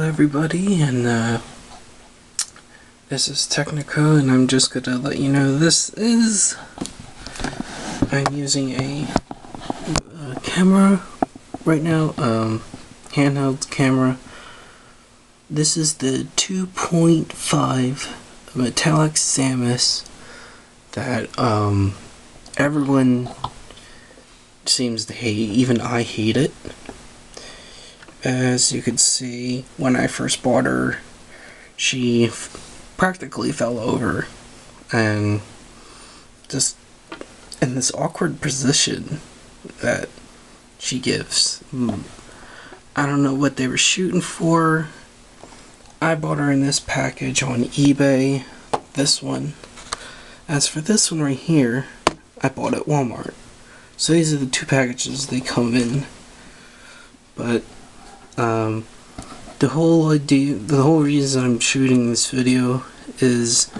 everybody, and this is Technico, and I'm just gonna let you know I'm using a camera right now, handheld camera. This is the 2.5 metallic Samus that everyone seems to hate. Even I hate it. As you can see, when I first bought her, she practically fell over and just in this awkward position that she gives. I don't know what they were shooting for. I bought her in this package on eBay, this one. As for this one right here, I bought at Walmart. So these are the two packages they come in. But the whole reason I'm shooting this video is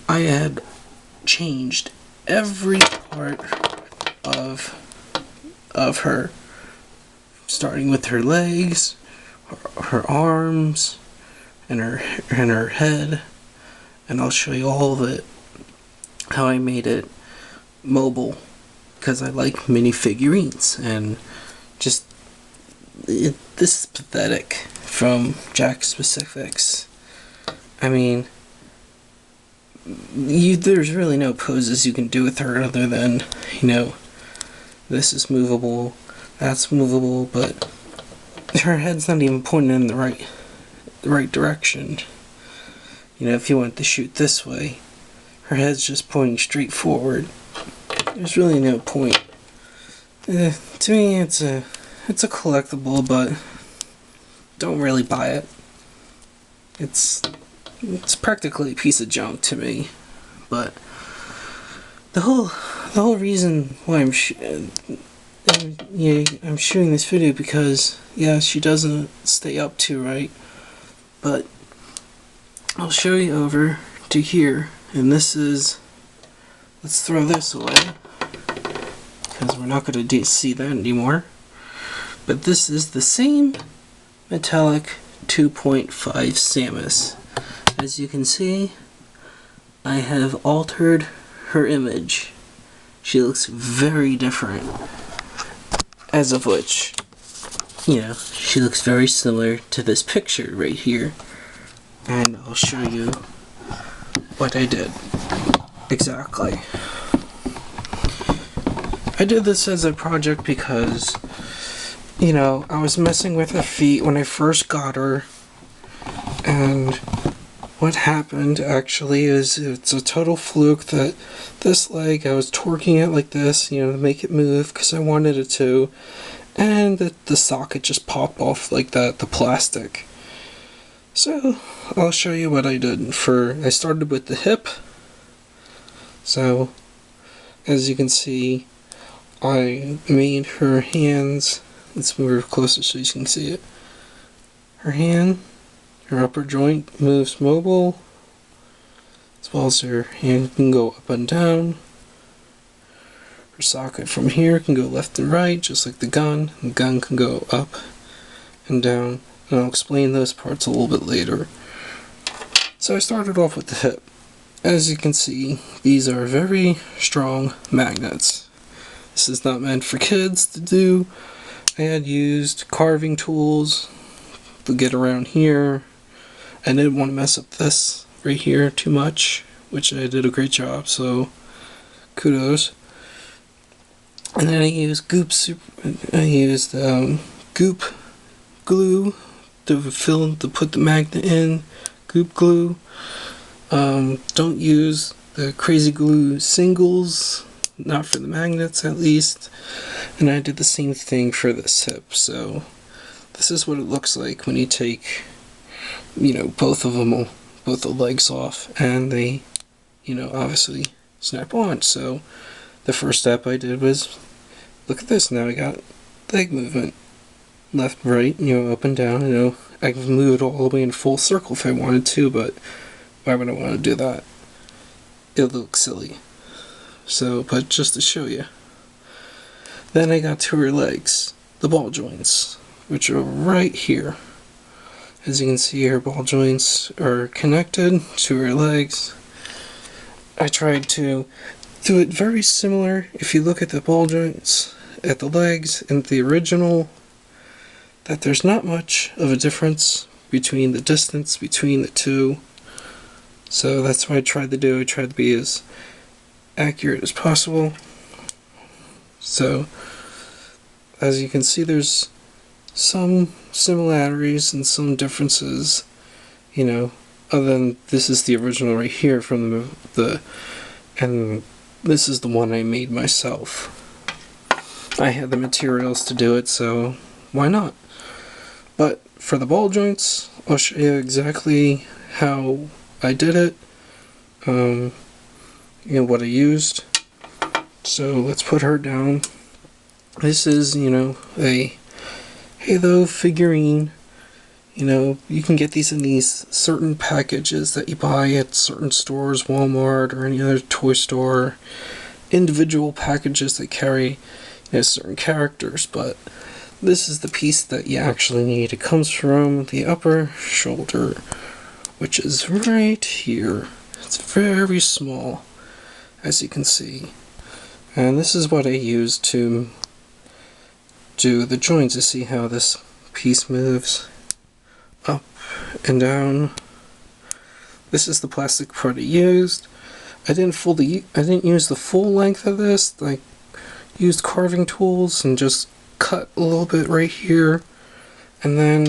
I had changed every part of her, starting with her legs, her arms, and her head, and I'll show you all of it, how I made it mobile, because I like mini figurines, and just this is pathetic from Jack Specifics. I mean, there's really no poses you can do with her other than, this is movable, that's movable, but her head's not even pointing in the right direction. If you want to shoot this way, her head's just pointing straight forward. There's really no point. To me, it's a collectible, but don't really buy it. It's practically a piece of junk to me. But the whole reason why I'm shooting this video, because she doesn't stay up too right. But I'll show you over to here, and this is, let's throw this away because we're not going to see that anymore. But this is the same metallic 2.5 Samus. As you can see, I have altered her image. She looks very different. As of which, she looks very similar to this picture right here. And I'll show you what I did exactly. I did this as a project because I was messing with her feet when I first got her, and what happened actually is it's a total fluke that this leg, I was torquing it like this, to make it move because I wanted it to, and the socket just popped off like that, the plastic. So I'll show you what I did. I started with the hip. So as you can see, I made her hands. Let's move her closer so you can see it. Her hand, her upper joint moves mobile, as well as her hand can go up and down. Her socket from here can go left and right, just like the gun. The gun can go up and down, and I'll explain those parts a little bit later. So I started off with the hip. As you can see, these are very strong magnets. This is not meant for kids to do. I had used carving tools to get around here. I didn't want to mess up this right here too much, which I did a great job, so kudos. And then I used goop glue to put the magnet in. Goop glue. Don't use the crazy glue singles. Not for the magnets, at least. And I did the same thing for this hip. So this is what it looks like when you take, both the legs off, and they, obviously snap on. So the first step I did was, look at this. Now I got leg movement, left, right, up and down. I can move it all the way in full circle if I wanted to, but why would I want to do that? It would look silly. So, but just to show you. Then I got to her legs, the ball joints, which are right here. As you can see, her ball joints are connected to her legs. I tried to do it very similar. If you look at the ball joints at the legs in the original, that there's not much of a difference between the distance between the two. So that's what I tried to do. I tried to be as accurate as possible. So as you can see, there's some similarities and some differences, you know, other than this is the original right here from the and this is the one I made myself. I had the materials to do it, so why not? But for the ball joints, I'll show you exactly how I did it, you know, what I used. So let's put her down. This is, you know, a Halo figurine. You know, you can get these in these certain packages that you buy at certain stores, Walmart or any other toy store. Individual packages that carry, you know, certain characters, but this is the piece that you actually need. It comes from the upper shoulder, which is right here. It's very small, as you can see. And this is what I use to do the joints, to see how this piece moves up and down. This is the plastic part I used. I didn't use the full length of this. I used carving tools and just cut a little bit right here, and then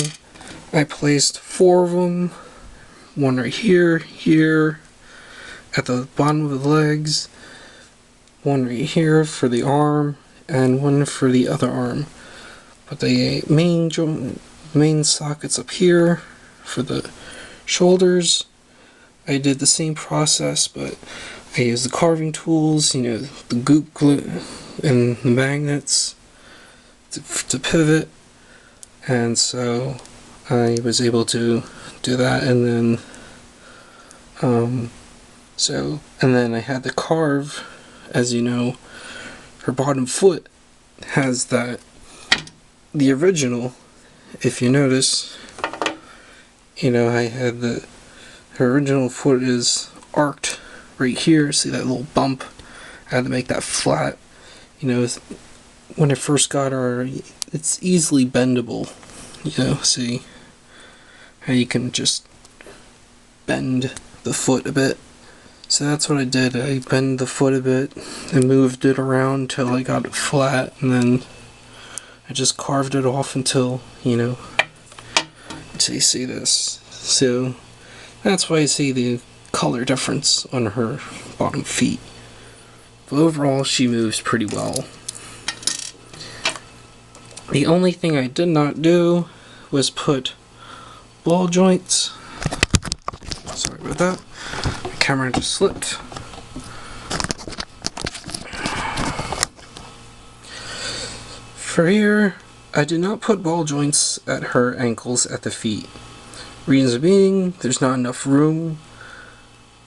I placed 4 of them, one right here, here, at the bottom of the legs, one right here for the arm, and one for the other arm. But the main sockets up here for the shoulders, I did the same process, but I used the carving tools, you know, the goop glue and the magnets to pivot, and so I was able to do that. And then I had to carve, as you know, her bottom foot has that, the original, if you notice, you know, I had her original foot is arced right here. See that little bump? I had to make that flat. You know, when I first got her, it's easily bendable. You know, see how you can just bend the foot a bit. So that's what I did. I bent the foot a bit and moved it around until I got it flat, and then I just carved it off until, you know, until you see this. So that's why you see the color difference on her bottom feet. But overall, she moves pretty well. The only thing I did not do was put ball joints. Sorry about that. My camera just slipped. For here, I did not put ball joints at her ankles at the feet. Reason being, there's not enough room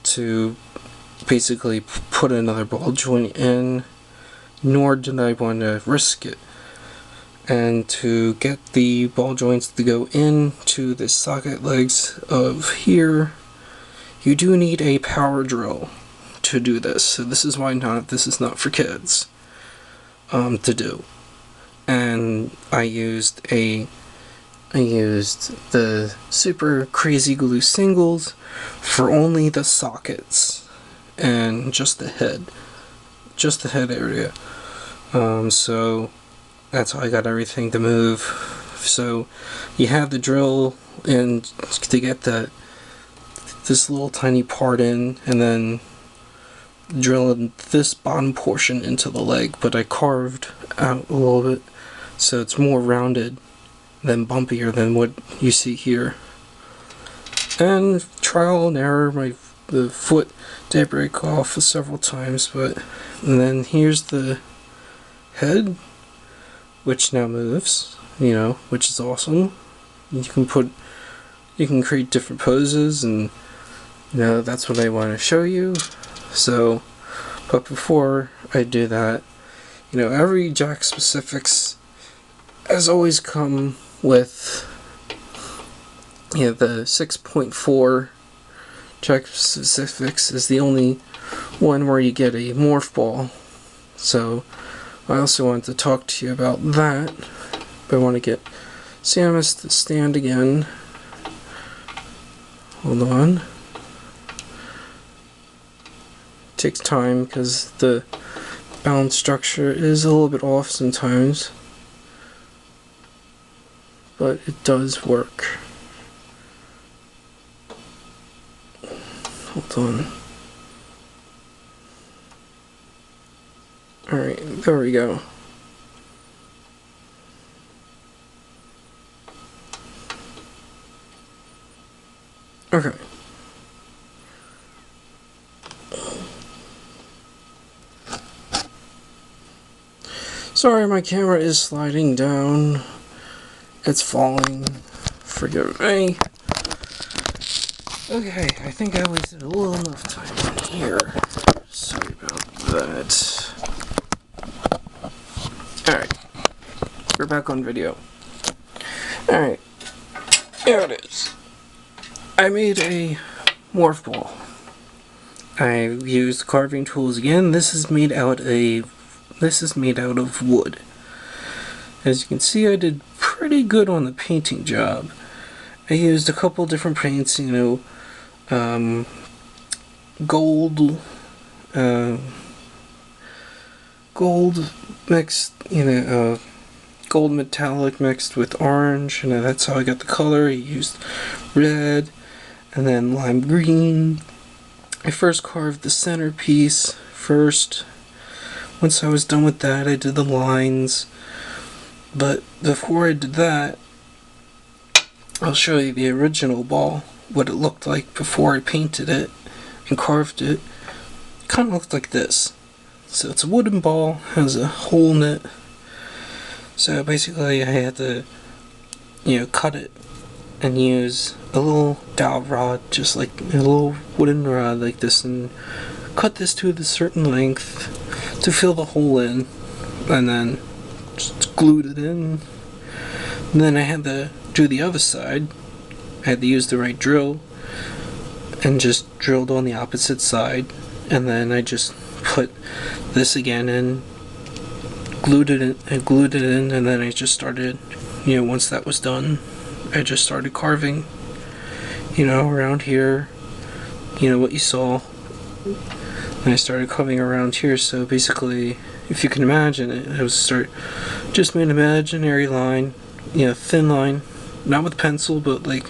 to basically put another ball joint in, nor did I want to risk it. And to get the ball joints to go into the socket legs of here, you do need a power drill to do this. So this is why this is not for kids to do. And I used the super crazy glue singles for only the sockets and just the head area. So that's how I got everything to move. So you have the drill and to get this little tiny part in, and then drill this bottom portion into the leg, but I carved out a little bit so it's more rounded than bumpier than what you see here. And trial and error, the foot did break off several times, and then here's the head, which now moves, you know, which is awesome. You can create different poses, and you know, that's what I want to show you. So, but before I do that, you know, every Jack Specifics has always come with Yeah, the 6.4 check specifics is the only one where you get a morph ball. So I also wanted to talk to you about that, but I want to get Samus to stand again. Hold on. Takes time because the balance structure is a little bit off sometimes, but it does work. Hold on. Alright, there we go. Okay. Sorry, my camera is sliding down. It's falling. Forgive me. Okay, I think I wasted a little enough time in here. Sorry about that. Alright. We're back on video. Alright. Here it is. I made a morph ball. I used carving tools again. This is made out of wood. As you can see, I did pretty good on the painting job. I used a couple different paints, you know, gold mixed, you know, gold metallic mixed with orange, and that's how I got the color. I used red and then lime green. I first carved the centerpiece first. Once I was done with that, I did the lines. But before I did that, I'll show you the original ball, what it looked like before I painted it and carved it. It kind of looked like this. So it's a wooden ball, has a hole in it. So basically I had to, you know, cut it and use a little dowel rod, just like a little wooden rod like this, and cut this to a certain length to fill the hole in, and then just glued it in. And then I had to do the other side. I had to use the right drill and just drilled on the opposite side, and then I just put this again in, glued it in, and then I just started, you know, once that was done, I just started carving, you know, around here, you know, what you saw. And I started carving around here, so basically, if you can imagine it, I was just made an imaginary line, you know, thin line, not with pencil, but like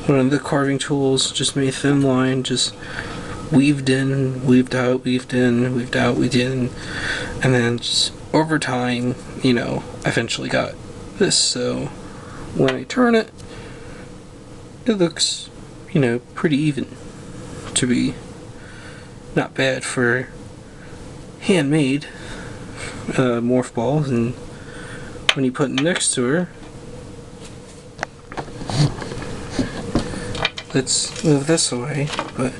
one of the carving tools, just made a thin line, just weaved in, weaved out, weaved in, weaved out, weaved in, and then just over time, you know, I eventually got this. So when I turn it, it looks, you know, pretty even to be not bad for handmade morph balls. And when you put it next to her, let's move this away, but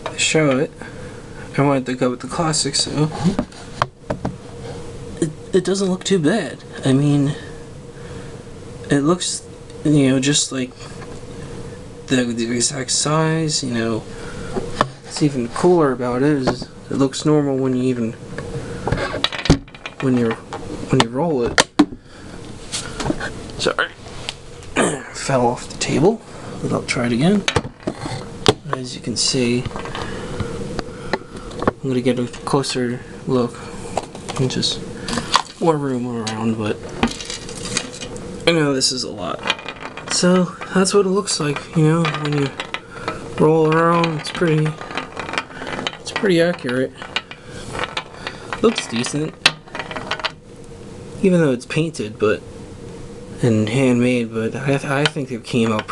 to show it, I wanted to go with the classic, so it doesn't look too bad. I mean, it looks, you know, just like the exact size, you know. What's even cooler about it is it looks normal when you roll it. Sorry, fell off the table, but I'll try it again. As you can see, I'm gonna get a closer look and just more room around, but I know this is a lot. So that's what it looks like, you know, when you roll around. It's pretty accurate. Looks decent, even though it's painted, but and handmade. But I think it came out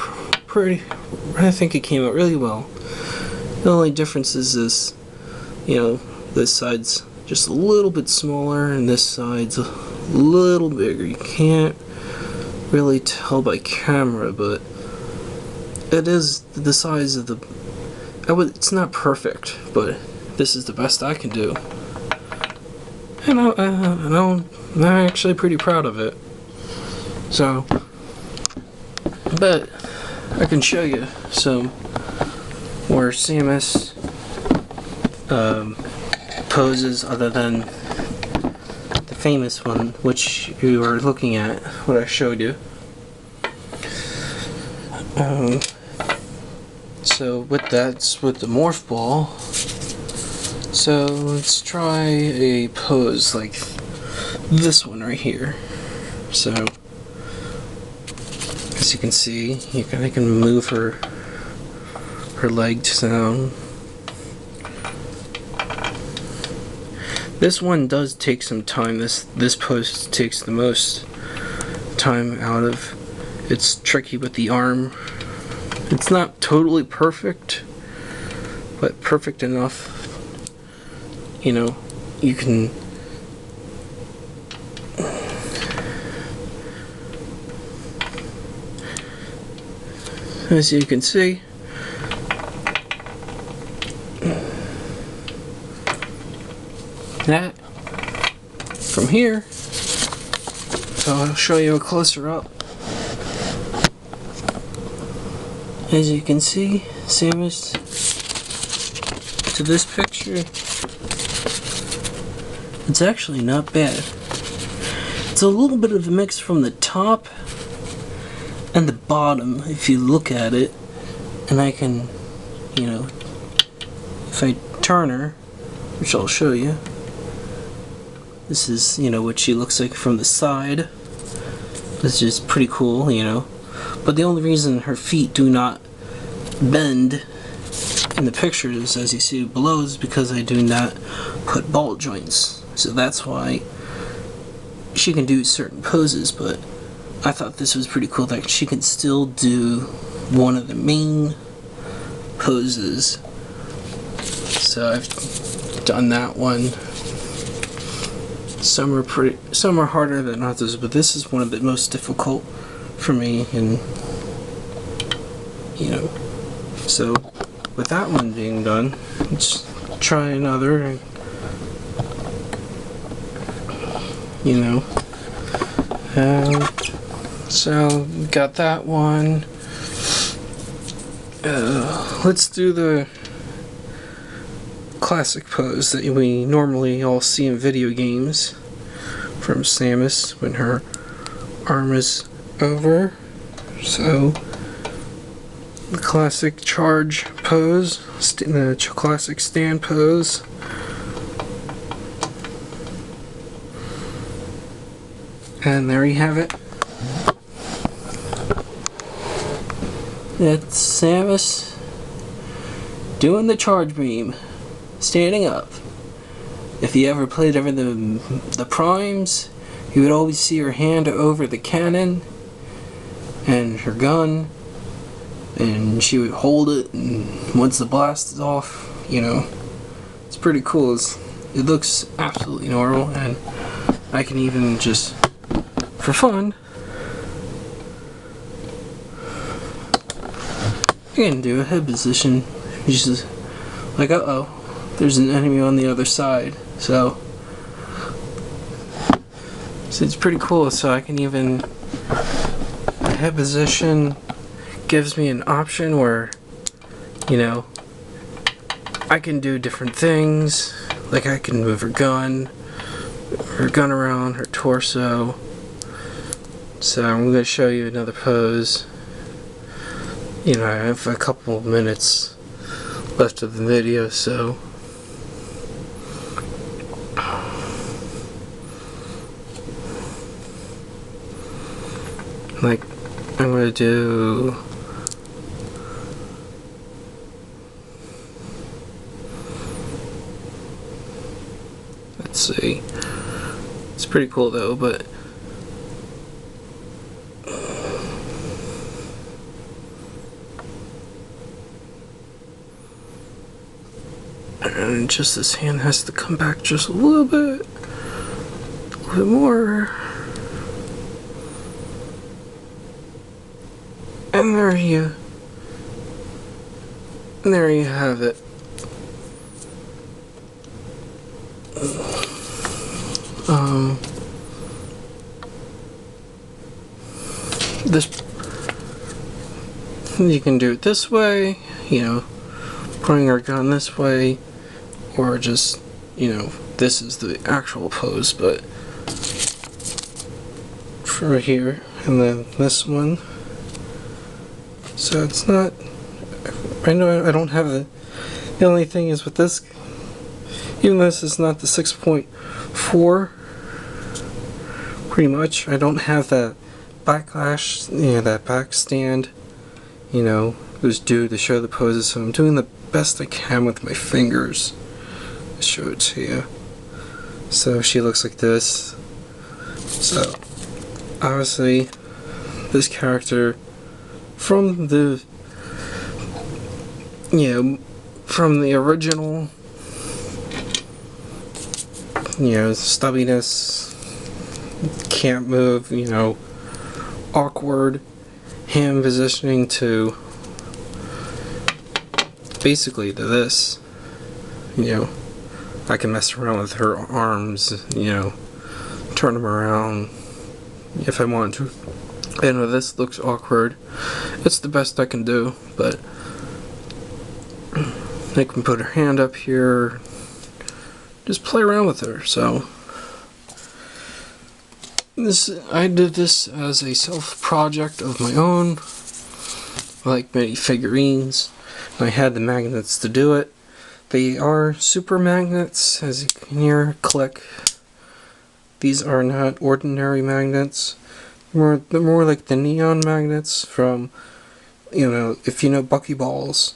I think it came out really well. The only difference is this, you know, this side's just a little bit smaller and this side's a little bigger. You can't really tell by camera, but it is the size of the... it's not perfect, but this is the best I can do. And I'm actually pretty proud of it. So, But I can show you some more Samus poses other than the famous one, which you are looking at, what I showed you. So that's with the morph ball. So let's try a pose like this one right here. So as you can see, you can move her legs down. This one does take some time. This pose takes the most time out of. It's tricky with the arm. It's not totally perfect, but perfect enough. You know, you can. As you can see, that from here, so I'll show you a closer up. As you can see, Samus to this picture, it's actually not bad. It's a little bit of a mix from the top and the bottom if you look at it, and I can, you know, if I turn her, which I'll show you, this is, you know, what she looks like from the side. This is pretty cool, you know. But the only reason her feet do not bend in the pictures, as you see below, is because I do not put ball joints. So that's why she can do certain poses, but I thought this was pretty cool that she can still do one of the main poses. So I've done that one. Some are harder than others, but this is one of the most difficult for me, and you know. So with that one being done, let's try another. You know. So got that one. Let's do the classic pose that we normally all see in video games from Samus when her arm is over. So the classic charge pose, the classic stand pose. And there you have it. That's Samus doing the charge beam, standing up. If you ever played over the primes, you would always see her hand over the cannon and her gun, and she would hold it, and once the blast is off, you know, it's pretty cool. It looks absolutely normal, and I can even just, for fun, I can do a head position. Just like, uh-oh, there's an enemy on the other side. So it's pretty cool. So I can even, a head position gives me an option where, you know, I can do different things. Like I can move her gun around, her torso. So I'm going to show you another pose. You know, I have a couple of minutes left of the video, so like I'm going to do, let's see, it's pretty cool though, but and just this hand has to come back just a little bit more. And there you have it. You can do it this way, you know, pointing our gun this way, or just, you know, this is the actual pose, but for here, and then this one. So it's not, I know I don't have the only thing is with this, even though this is not the 6.4, pretty much, I don't have that backlash, you know, that back stand, you know, was due to show the poses, so I'm doing the best I can with my fingers to show it to you. So she looks like this. So obviously this character from the, you know, from the original, you know, stubbiness, can't move, you know, awkward, hand positioning to basically to this, you know, I can mess around with her arms, you know, turn them around if I want to. I know this looks awkward. It's the best I can do, but I can put her hand up here, just play around with her. So I did this as a self-project of my own. I like many figurines. I had the magnets to do it. They are super magnets, as you can hear, click. These are not ordinary magnets. They're more like the neon magnets from, you know, if you know Buckyballs.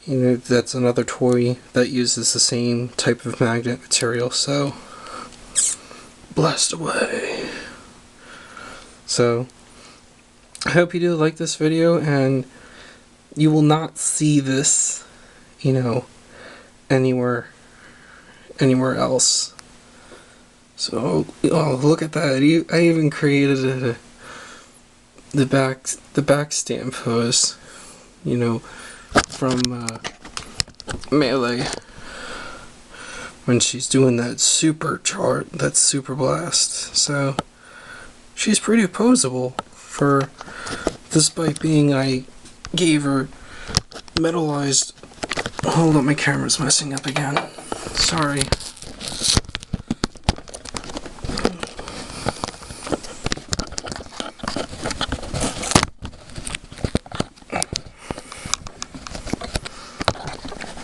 You know, that's another toy that uses the same type of magnet material, so blast away. So I hope you do like this video, and you will not see this, you know, anywhere else. So, oh, look at that! I even created the back stand pose, you know, from Melee, when she's doing that super blast. So she's pretty posable for, despite being, I gave her metallized. Hold on, my camera's messing up again. Sorry.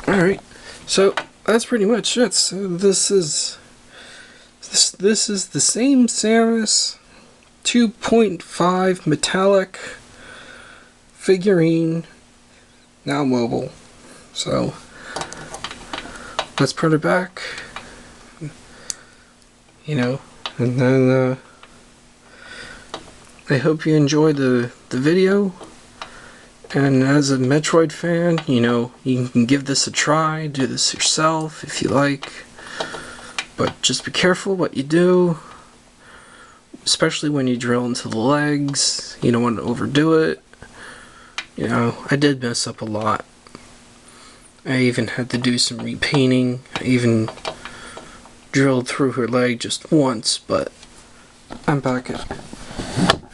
Alright, so that's pretty much it. So this is the same Samus 2.5 metallic figurine, now mobile. So let's put it back, you know, and then I hope you enjoyed the video. And as a Metroid fan, you know, you can give this a try, do this yourself if you like, but just be careful what you do, especially when you drill into the legs. You don't want to overdo it. You know, I did mess up a lot. I even had to do some repainting. I even drilled through her leg just once, but I'm back at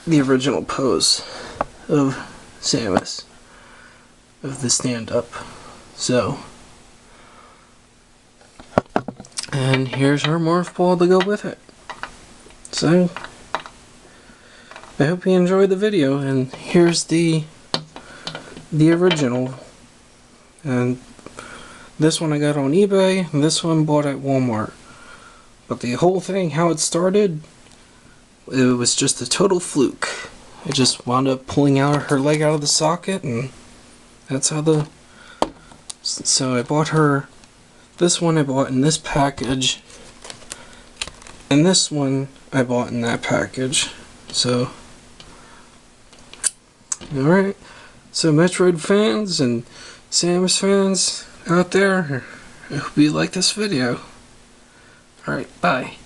the original pose of Samus, of the stand-up. So, and here's her morph ball to go with it. So, I hope you enjoyed the video, and here's the original. And this one I got on eBay, and this one bought at Walmart. But the whole thing, how it started, it was just a total fluke. I just wound up pulling out her leg out of the socket, and that's how so I bought her, this one I bought in this package, and this one I bought in that package. So, alright, so Metroid fans and Samus fans out there, I hope you like this video. Alright, bye.